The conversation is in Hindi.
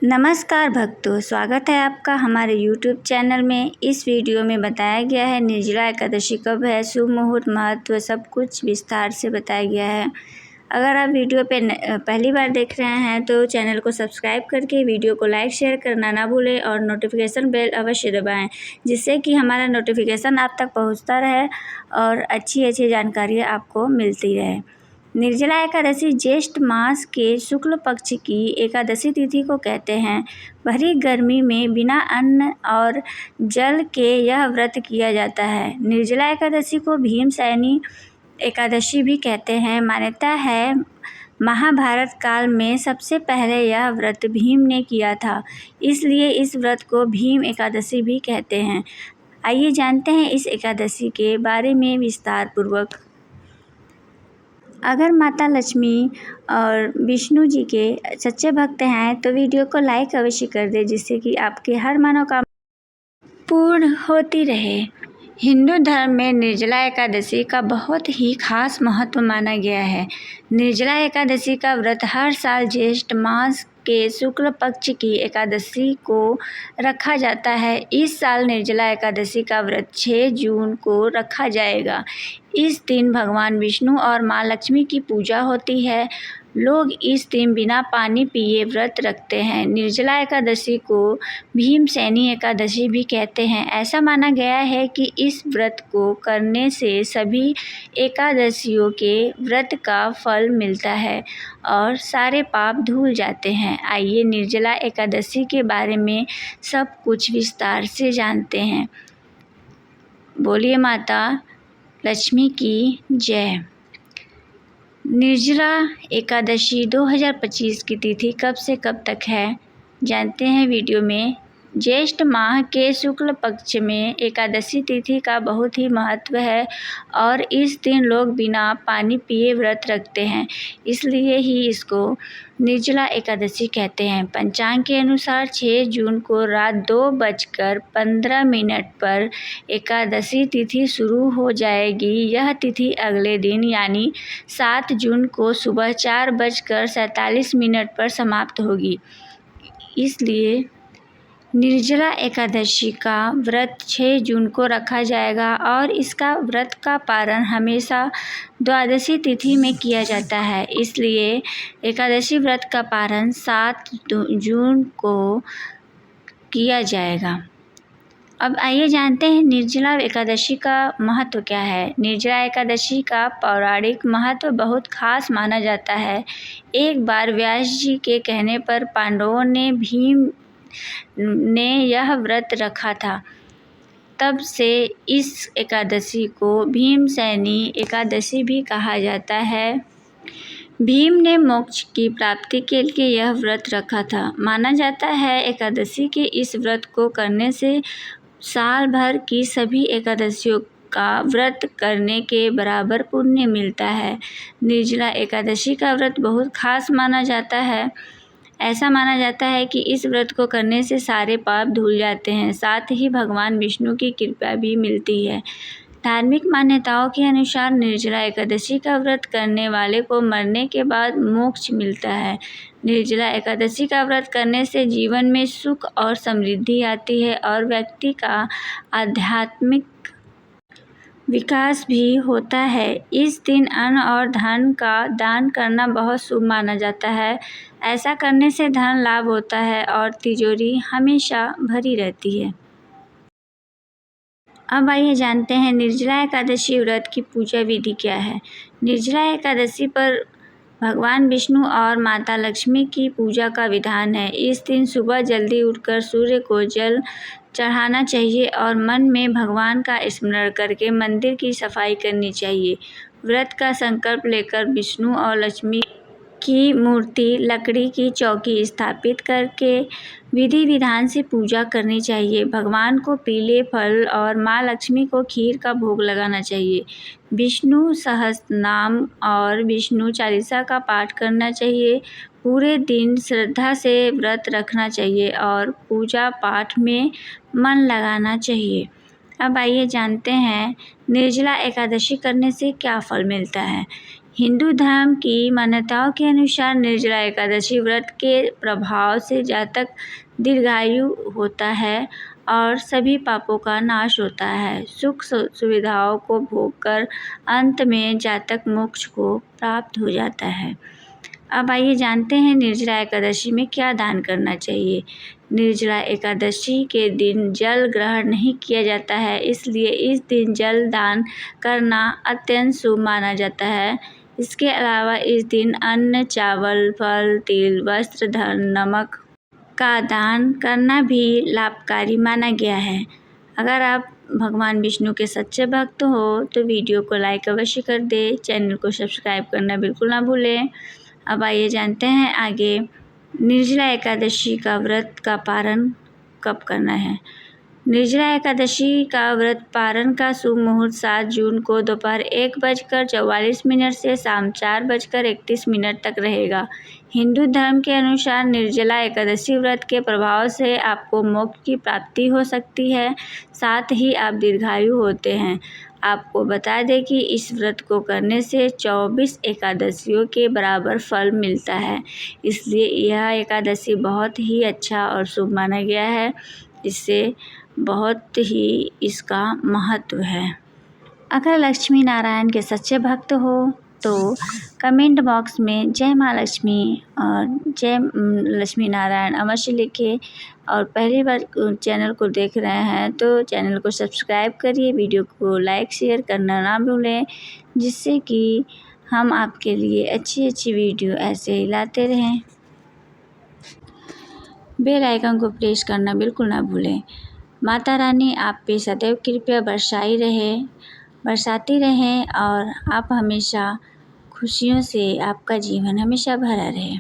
नमस्कार भक्तों, स्वागत है आपका हमारे YouTube चैनल में। इस वीडियो में बताया गया है निर्जला एकादशी कब है, शुभ मुहूर्त, महत्व, सब कुछ विस्तार से बताया गया है। अगर आप वीडियो पे पहली बार देख रहे हैं तो चैनल को सब्सक्राइब करके वीडियो को लाइक शेयर करना ना भूलें और नोटिफिकेशन बेल अवश्य दबाएं, जिससे कि हमारा नोटिफिकेशन आप तक पहुंचता रहे और अच्छी जानकारियाँ आपको मिलती रहे। निर्जला एकादशी ज्येष्ठ मास के शुक्ल पक्ष की एकादशी तिथि को कहते हैं। भरी गर्मी में बिना अन्न और जल के यह व्रत किया जाता है। निर्जला एकादशी को भीमसेनी एकादशी भी कहते हैं। मान्यता है महाभारत काल में सबसे पहले यह व्रत भीम ने किया था, इसलिए इस व्रत को भीम एकादशी भी कहते हैं। आइए जानते हैं इस एकादशी के बारे में विस्तार पूर्वक। अगर माता लक्ष्मी और विष्णु जी के सच्चे भक्त हैं तो वीडियो को लाइक अवश्य कर दें, जिससे कि आपकी हर मनोकामना पूर्ण होती रहे। हिंदू धर्म में निर्जला एकादशी का बहुत ही खास महत्व माना गया है। निर्जला एकादशी का व्रत हर साल ज्येष्ठ मास के शुक्ल पक्ष की एकादशी को रखा जाता है। इस साल निर्जला एकादशी का व्रत 6 जून को रखा जाएगा। इस दिन भगवान विष्णु और माँ लक्ष्मी की पूजा होती है। लोग इस दिन बिना पानी पिए व्रत रखते हैं। निर्जला एकादशी को भीमसेनी एकादशी भी कहते हैं। ऐसा माना गया है कि इस व्रत को करने से सभी एकादशियों के व्रत का फल मिलता है और सारे पाप धुल जाते हैं। आइए निर्जला एकादशी के बारे में सब कुछ विस्तार से जानते हैं। बोलिए माता लक्ष्मी की जय। निर्जला एकादशी 2025 की तिथि कब से कब तक है, जानते हैं वीडियो में। ज्येष्ठ माह के शुक्ल पक्ष में एकादशी तिथि का बहुत ही महत्व है और इस दिन लोग बिना पानी पिए व्रत रखते हैं, इसलिए ही इसको निर्जला एकादशी कहते हैं। पंचांग के अनुसार 6 जून को रात 2:15 पर एकादशी तिथि शुरू हो जाएगी। यह तिथि अगले दिन यानी 7 जून को सुबह 4:47 पर समाप्त होगी। इसलिए निर्जला एकादशी का व्रत 6 जून को रखा जाएगा और इसका व्रत का पारण हमेशा द्वादशी तिथि में किया जाता है, इसलिए एकादशी व्रत का पारण 7 जून को किया जाएगा। अब आइए जानते हैं निर्जला एकादशी का महत्व क्या है। निर्जला एकादशी का पौराणिक महत्व बहुत खास माना जाता है। एक बार व्यास जी के कहने पर पांडवों ने भीम ने यह व्रत रखा था। तब से इस एकादशी को भीमसेनी एकादशी भी कहा जाता है। भीम ने मोक्ष की प्राप्ति के लिए यह व्रत रखा था। माना जाता है एकादशी के इस व्रत को करने से साल भर की सभी एकादशियों का व्रत करने के बराबर पुण्य मिलता है। निर्जला एकादशी का व्रत बहुत खास माना जाता है। ऐसा माना जाता है कि इस व्रत को करने से सारे पाप धुल जाते हैं, साथ ही भगवान विष्णु की कृपा भी मिलती है। धार्मिक मान्यताओं के अनुसार निर्जला एकादशी का व्रत करने वाले को मरने के बाद मोक्ष मिलता है। निर्जला एकादशी का व्रत करने से जीवन में सुख और समृद्धि आती है और व्यक्ति का आध्यात्मिक विकास भी होता है। इस दिन अन्न और धन का दान करना बहुत शुभ माना जाता है। ऐसा करने से धन लाभ होता है और तिजोरी हमेशा भरी रहती है। अब आइए जानते हैं निर्जला एकादशी व्रत की पूजा विधि क्या है। निर्जला एकादशी पर भगवान विष्णु और माता लक्ष्मी की पूजा का विधान है। इस दिन सुबह जल्दी उठकर सूर्य को जल चढ़ाना चाहिए और मन में भगवान का स्मरण करके मंदिर की सफाई करनी चाहिए। व्रत का संकल्प लेकर विष्णु और लक्ष्मी की मूर्ति, लकड़ी की चौकी स्थापित करके विधि विधान से पूजा करनी चाहिए। भगवान को पीले फल और माँ लक्ष्मी को खीर का भोग लगाना चाहिए। विष्णु सहस्त्रनाम और विष्णु चालीसा का पाठ करना चाहिए। पूरे दिन श्रद्धा से व्रत रखना चाहिए और पूजा पाठ में मन लगाना चाहिए। अब आइए जानते हैं निर्जला एकादशी करने से क्या फल मिलता है। हिंदू धर्म की मान्यताओं के अनुसार निर्जला एकादशी व्रत के प्रभाव से जातक दीर्घायु होता है और सभी पापों का नाश होता है। सुख सुविधाओं को भोगकर अंत में जातक मोक्ष को प्राप्त हो जाता है। अब आइए जानते हैं निर्जला एकादशी में क्या दान करना चाहिए। निर्जला एकादशी के दिन जल ग्रहण नहीं किया जाता है, इसलिए इस दिन जल दान करना अत्यंत शुभ माना जाता है। इसके अलावा इस दिन अन्न, चावल, फल, तिल, वस्त्र, धन, नमक का दान करना भी लाभकारी माना गया है। अगर आप भगवान विष्णु के सच्चे भक्त हो तो वीडियो को लाइक अवश्य कर दें, चैनल को सब्सक्राइब करना बिल्कुल ना भूलें। अब आइए जानते हैं आगे निर्जला एकादशी का व्रत का पारण कब करना है। निर्जला एकादशी का व्रत पारण का शुभ मुहूर्त 7 जून को दोपहर 1:44 से शाम 4:31 तक रहेगा। हिंदू धर्म के अनुसार निर्जला एकादशी व्रत के प्रभाव से आपको मोक्ष की प्राप्ति हो सकती है, साथ ही आप दीर्घायु होते हैं। आपको बता दें कि इस व्रत को करने से 24 एकादशियों के बराबर फल मिलता है, इसलिए यह एकादशी बहुत ही अच्छा और शुभ माना गया है। इससे बहुत ही इसका महत्व है। अगर लक्ष्मी नारायण के सच्चे भक्त हो तो कमेंट बॉक्स में जय माँ लक्ष्मी और जय लक्ष्मी नारायण अवश्य लिखें। और पहली बार चैनल को देख रहे हैं तो चैनल को सब्सक्राइब करिए, वीडियो को लाइक शेयर करना ना भूलें, जिससे कि हम आपके लिए अच्छी वीडियो ऐसे ही लाते रहें। बेल आइकन को प्रेस करना बिल्कुल ना भूलें। माता रानी आप पे सदैव कृपया बरसाती रहें और आप हमेशा खुशियों से आपका जीवन हमेशा भरा रहे।